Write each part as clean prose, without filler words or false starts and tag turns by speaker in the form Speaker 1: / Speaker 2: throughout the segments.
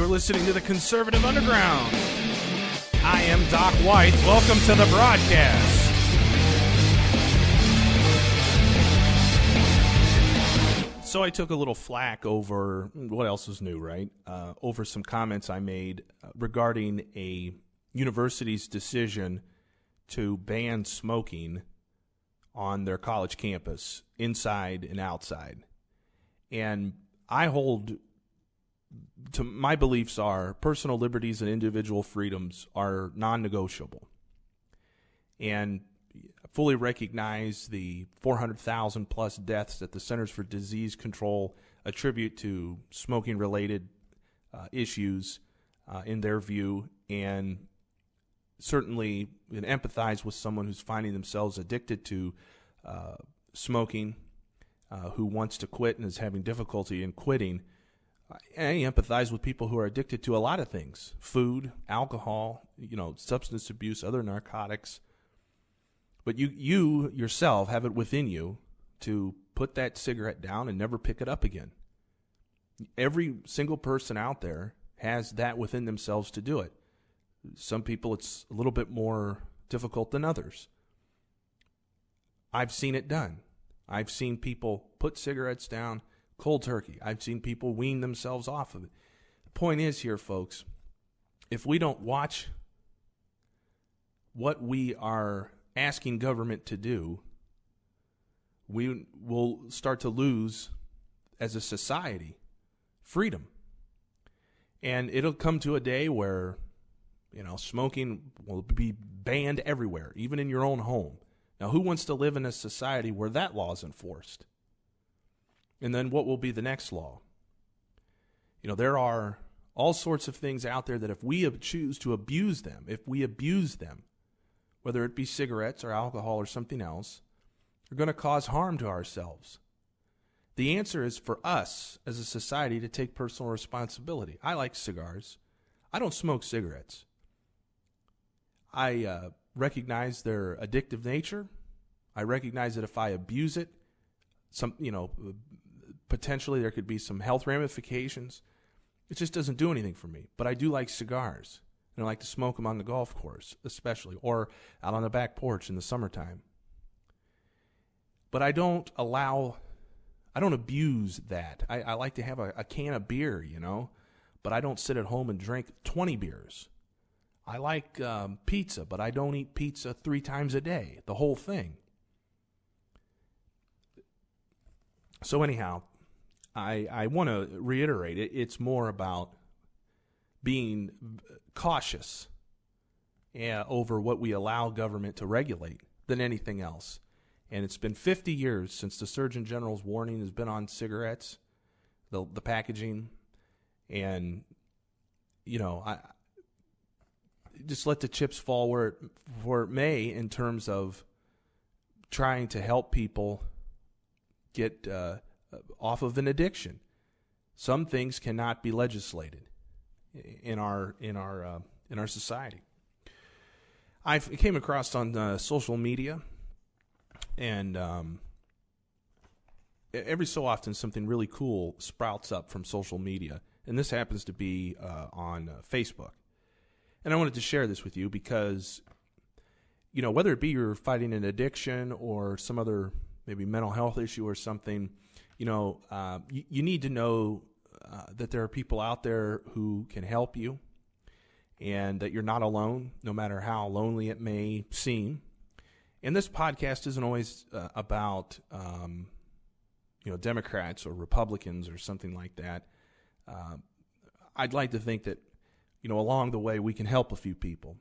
Speaker 1: You're listening to the Conservative Underground. I am Doc White. Welcome to the broadcast. So I took a little flack over, what else is new, right? Over some comments I made regarding a university's decision to ban smoking on their college campus, inside and outside. And I hold to my beliefs are personal liberties and individual freedoms are non-negotiable. And fully recognize the 400,000 plus deaths that the Centers for Disease Control attribute to smoking-related issues in their view, and certainly empathize with someone who's finding themselves addicted to smoking, who wants to quit and is having difficulty in quitting. I empathize with people who are addicted to a lot of things: food, alcohol, substance abuse, other narcotics. But you yourself have it within you to put that cigarette down and never pick it up again. Every single person out there has that within themselves to do it. Some people it's a little bit more difficult than others. I've seen it done. I've seen people put cigarettes down cold turkey. I've seen people wean themselves off of it. The point is here, folks, if we don't watch what we are asking government to do, we will start to lose, as a society, freedom. And it'll come to a day where, smoking will be banned everywhere, even in your own home. Now, who wants to live in a society where that law is enforced? And then what will be the next law? There are all sorts of things out there that if we choose to abuse them, whether it be cigarettes or alcohol or something else, are going to cause harm to ourselves. The answer is for us as a society to take personal responsibility. I like cigars. I don't smoke cigarettes. I recognize their addictive nature. I recognize that if I abuse it, potentially there could be some health ramifications. It just doesn't do anything for me. But I do like cigars. And I like to smoke them on the golf course, especially, or out on the back porch in the summertime. But I don't abuse that. I like to have a can of beer, but I don't sit at home and drink 20 beers. I like pizza, but I don't eat pizza 3 times a day, the whole thing. So anyhow, I want to reiterate it. It's more about being cautious over what we allow government to regulate than anything else. And it's been 50 years since the Surgeon General's warning has been on cigarettes, the packaging, and I just let the chips fall where it may in terms of trying to help people get off of an addiction. Some things cannot be legislated in our society. I came across on social media, and every so often something really cool sprouts up from social media, and this happens to be on Facebook. And I wanted to share this with you because, whether it be you're fighting an addiction or some other maybe mental health issue or something, you need to know that there are people out there who can help you, and that you're not alone, no matter how lonely it may seem. And this podcast isn't always about, Democrats or Republicans or something like that. I'd like to think that, along the way we can help a few people.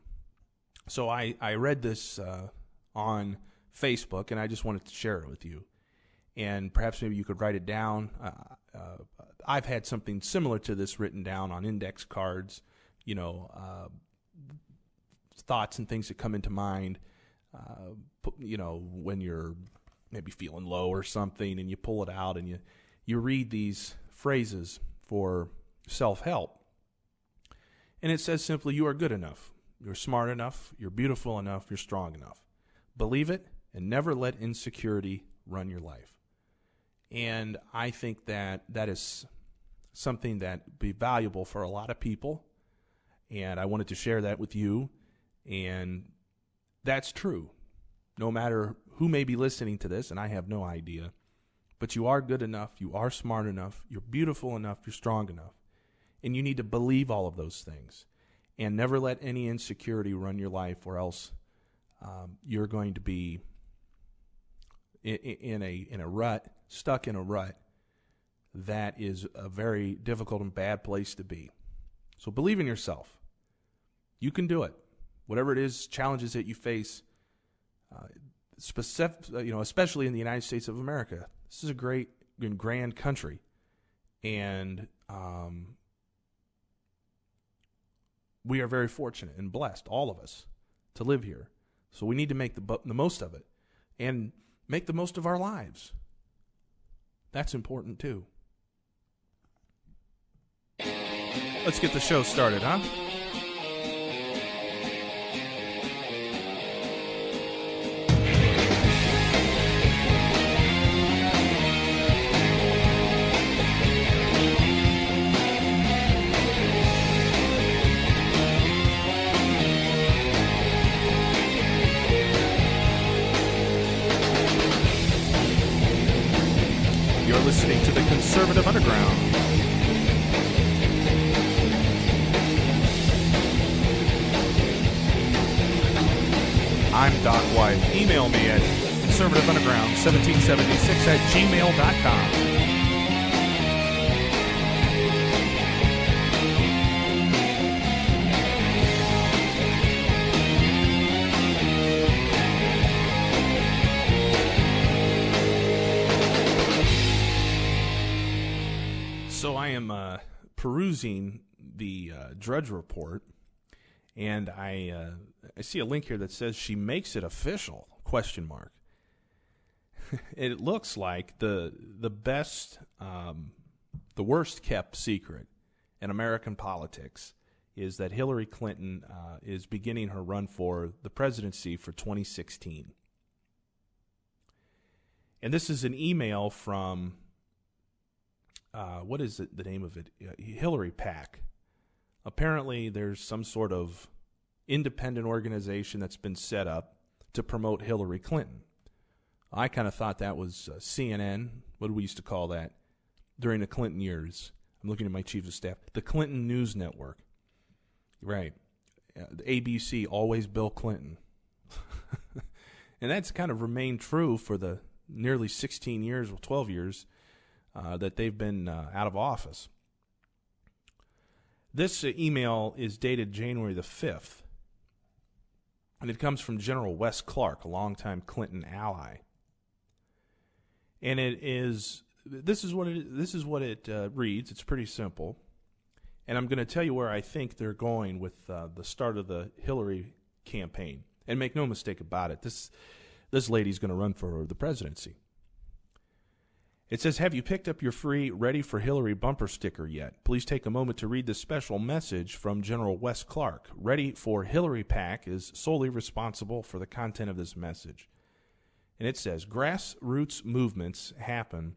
Speaker 1: So I read this on Facebook, and I just wanted to share it with you. And perhaps maybe you could write it down. I've had something similar to this written down on index cards, thoughts and things that come into mind, when you're maybe feeling low or something, and you pull it out and you read these phrases for self-help. And it says simply, you are good enough, you're smart enough, you're beautiful enough, you're strong enough. Believe it and never let insecurity run your life. And I think that is something that would be valuable for a lot of people, and I wanted to share that with you. And that's true. No matter who may be listening to this, and I have no idea, but you are good enough, you are smart enough, you're beautiful enough, you're strong enough, and you need to believe all of those things, and never let any insecurity run your life, or else you're going to be in a rut, stuck in a rut that is a very difficult and bad place to be. So believe in yourself. You can do it. Whatever it is, challenges that you face, especially in the United States of America. This is a great and grand country, and we are very fortunate and blessed, all of us, to live here. So we need to make the most of it and make the most of our lives. That's important too. Let's get the show started, huh? You're listening to the Conservative Underground. I'm Doc White. Email me at conservativeunderground1776@gmail.com. So I am perusing the Drudge Report, and I see a link here that says she makes it official, ? It looks like the best, the worst kept secret in American politics is that Hillary Clinton is beginning her run for the presidency for 2016. And this is an email from, what is the name of it? Hillary PAC. Apparently there's some sort of independent organization that's been set up to promote Hillary Clinton. I kind of thought that was CNN. What do we used to call that during the Clinton years? I'm looking at my chief of staff. The Clinton News Network. Right. The ABC, always Bill Clinton. And that's kind of remained true for the nearly 16 years, or 12 years, that they've been out of office. This email is dated January the 5th, and it comes from General Wes Clark, a longtime Clinton ally. And this is what it reads. It's pretty simple, and I'm going to tell you where I think they're going with the start of the Hillary campaign. And make no mistake about it, this lady's going to run for the presidency. It says, have you picked up your free Ready for Hillary bumper sticker yet? Please take a moment to read this special message from General Wes Clark. Ready for Hillary PAC is solely responsible for the content of this message. And it says, grassroots movements happen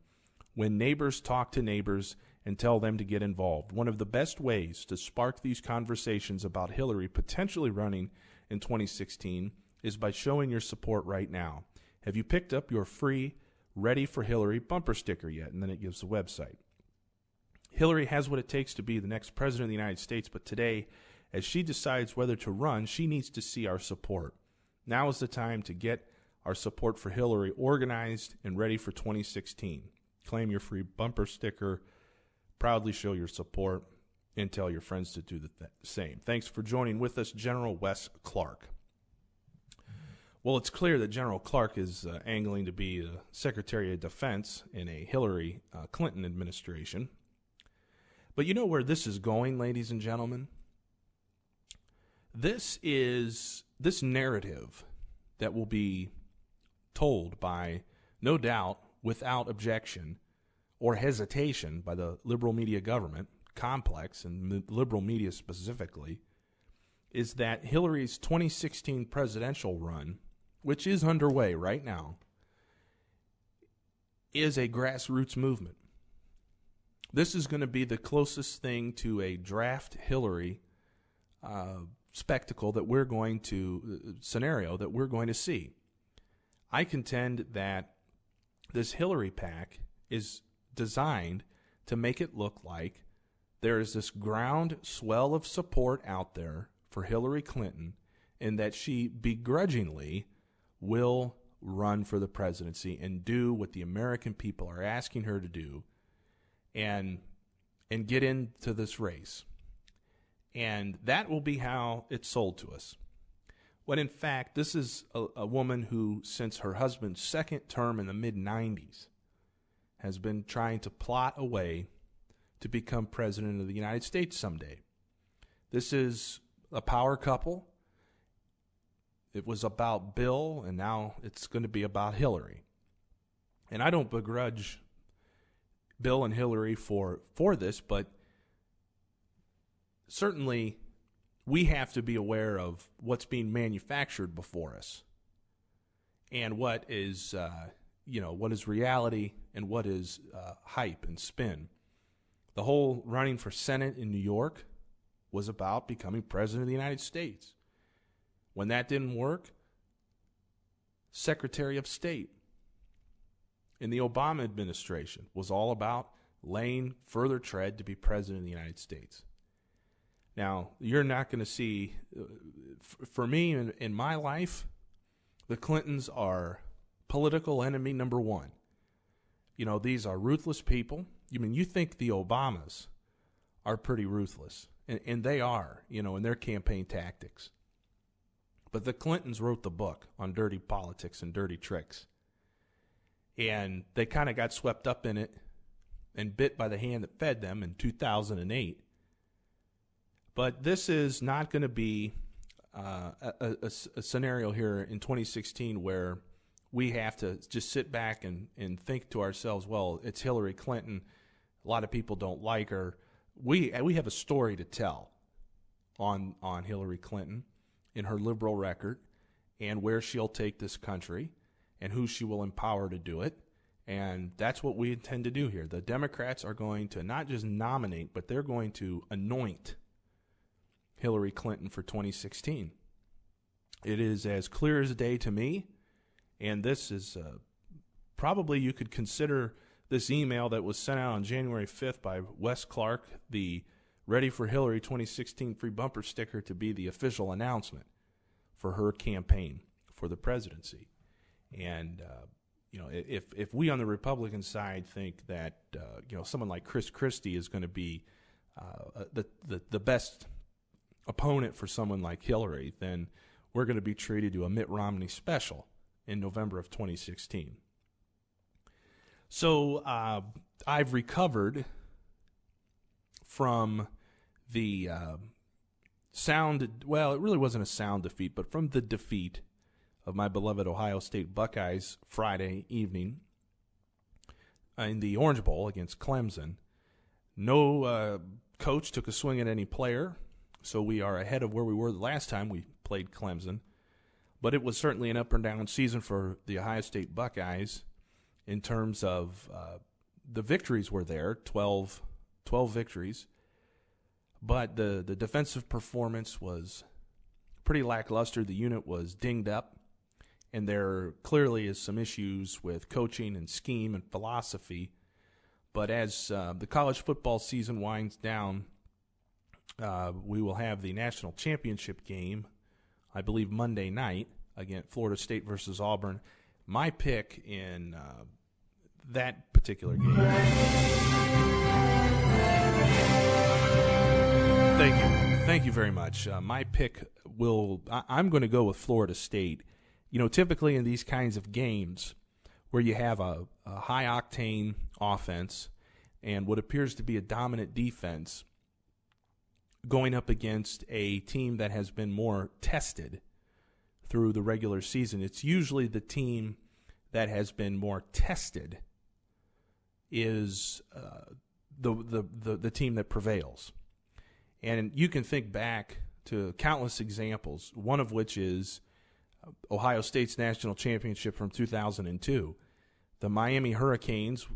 Speaker 1: when neighbors talk to neighbors and tell them to get involved. One of the best ways to spark these conversations about Hillary potentially running in 2016 is by showing your support right now. Have you picked up your free Ready for Hillary bumper sticker yet? And then it gives the website. Hillary has what it takes to be the next president of the United States, but today, as she decides whether to run, she needs to see our support. Now is the time to get our support for Hillary organized and ready for 2016. Claim your free bumper sticker, proudly show your support, and tell your friends to do the same. Thanks for joining with us, General Wes Clark. Well, it's clear that General Clark is angling to be the Secretary of Defense in a Hillary Clinton administration. But you know where this is going, ladies and gentlemen? This narrative that will be told by, no doubt, without objection or hesitation by the liberal media government complex, and liberal media specifically, is that Hillary's 2016 presidential run, which is underway right now, is a grassroots movement. This is going to be the closest thing to a draft Hillary spectacle that we're going to, scenario that we're going to see. I contend that this Hillary PAC is designed to make it look like there is this ground swell of support out there for Hillary Clinton, and that she begrudgingly will run for the presidency and do what the American people are asking her to do, and get into this race. And that will be how it's sold to us. When in fact, this is a woman who, since her husband's second term in the mid-90s, has been trying to plot a way to become president of the United States someday. This is a power couple. It was about Bill, and now it's going to be about Hillary. And I don't begrudge Bill and Hillary for this, but certainly we have to be aware of what's being manufactured before us, and what is what is reality and what is hype and spin. The whole running for Senate in New York was about becoming president of the United States. When that didn't work, Secretary of State in the Obama administration was all about laying further tread to be president of the United States. Now, you're not going to see, for me in my life, the Clintons are political enemy number one. These are ruthless people. You think the Obamas are pretty ruthless, and they are, in their campaign tactics. But the Clintons wrote the book on dirty politics and dirty tricks. And they kind of got swept up in it and bit by the hand that fed them in 2008. But this is not going to be a scenario here in 2016 where we have to just sit back and think to ourselves, well, it's Hillary Clinton. A lot of people don't like her. We have a story to tell on Hillary Clinton in her liberal record, and where she'll take this country, and who she will empower to do it. And that's what we intend to do here. The Democrats are going to not just nominate, but they're going to anoint Hillary Clinton for 2016. It is as clear as day to me, and this is probably, you could consider this email that was sent out on January 5th by Wes Clark, the Ready for Hillary 2016 free bumper sticker, to be the official announcement for her campaign for the presidency. And if we on the Republican side think that someone like Chris Christie is going to be the best opponent for someone like Hillary, then we're going to be treated to a Mitt Romney special in November of 2016. So I've recovered from the it really wasn't a sound defeat, but from the defeat of my beloved Ohio State Buckeyes Friday evening in the Orange Bowl against Clemson. No coach took a swing at any player, so we are ahead of where we were the last time we played Clemson. But it was certainly an up and down season for the Ohio State Buckeyes in terms of the victories were there, 12 victories. But the defensive performance was pretty lackluster. The unit was dinged up, and there clearly is some issues with coaching and scheme and philosophy. But as the college football season winds down, we will have the national championship game, I believe Monday night, against Florida State versus Auburn. My pick in that particular game. Thank you very much. My pick I'm going to go with Florida State. Typically in these kinds of games where you have a high-octane offense and what appears to be a dominant defense going up against a team that has been more tested through the regular season, it's usually the team that has been more tested is the team that prevails. And you can think back to countless examples, one of which is Ohio State's national championship from 2002. The Miami Hurricanes